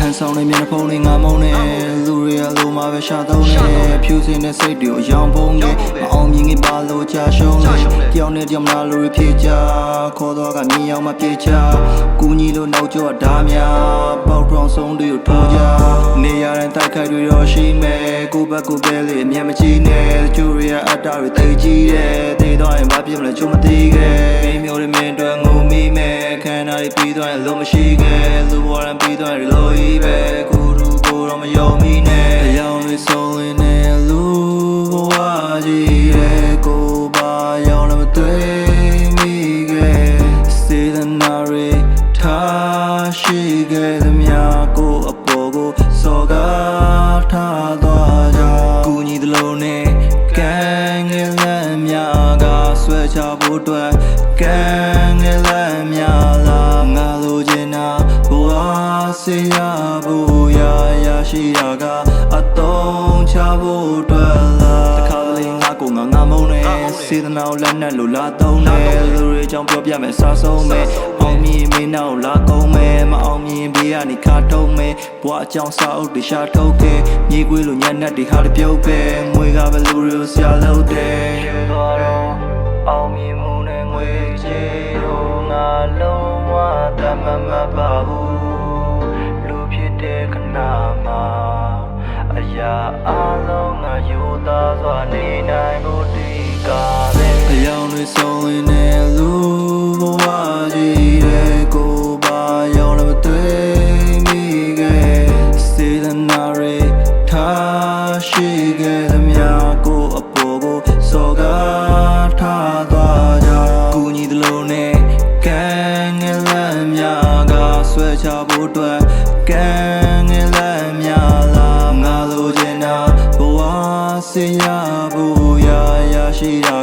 န်ဆောင်နေမျက်နှာဖုံးလေးငါမုန်းနေလူတွေအလိုမှာပဲရှာသုံးနေဖြူစင်တဲ့စိတ်တွေကိုရောင်ဖုံးနေမအောင်မြင်ခင်ပါလို့ကြာရှုံးနေတယောက်နဲ့တယောက်မလားလူတွေဖြေချခေါ်တော့ကမြင်အောင်မပြေချကူညီလို့နောက်ကျော်ဓာများပေါက်ထောင်ဆုံးတွေကိုထိုးကြနေရတဲ့တိုက်ခိုက်တွေတော့ရှိမယ်ကိုဘက်ကိုပဲလေအမျက်မကြီးနဲ့ကျူရီယာအတားတွေတိတ်ကြီးတယ်တေးတော့ရင်မပြစ်မလဲချုံမသိခဲ့မင်းမျိုးတွေမင်းတွေငုံမိမယ်ခန္ဓာတွေပြီးသွားရင်လုံးမရှိခဲ့လူဘော်ရန်ပြီးသွားရင်လိုကြီးပဲကိုလူကိုတော့မယုံမိနဲ့အယောင်တွေဆုံးလင်းနေလူဘဝကြီးရဲ့ကိုပါရောက်လည်းမတွေ့မိခဲ့စေတနာတွေထားရှိခဲ့သမျှကိုအပေါ်ကိုစော်ကားထားသွားကြကူညီသလိုနဲ့ကံငယ်လမ်းများကဆွဲချဖို့အတွက်ကံငယ်လမ်းများလားငါလိုချင်တာဘဝစေရဖို့ရရှိတာကအတုံးချဖို့အတွက်လားတစ်ခါလေးငါကိုငါမုန်းနေစေတနာကိုလက်နဲ့လို့လာသုံးနေလူတွေကြောင့်ပြောပြမယ်စားဆုံးမယ်အောင်မြင်မင်းနောက်လာကုန်မယ်မအောင်မြင်ဘေးကနေခါထုံးမယ်ဘွားအကြောင်းစာအုပ်တွေရှာထုတ်ခဲ့မြေကွေးလိုညံ့တဲ့တွေဟာတပြုတ်ပဲငွေကပဲလူတွေကိုဆရာလုပ်တယ်သွားတော့အောင်မြင်မှုနဲ့ငွေချေတော့ငါလုံးဝတမမပါဘူးလူဖြစ်တဲ့ခဏမှာအရာအလုံးငါယူသားစွာနေနိုင်ဖို့ဒီကပဲအယောင်တွေဆုံးလင်းနေလူဘဝကြီးတဲ့ကိုပါရောက်လည်းမတွေ့မိခဲ့စေတနာတွေထားရှိခဲ့သမျှကိုအပေါ်ကိုစော်ကားထားသွားကြကူညီသလိုနဲ့ကံငယ်လမ်းများကဆွဲချဖို့အတွက်ကံငယ်လမ်းများလားငါလိုချင်တာဘဝစေရဖို့ရရှိတာ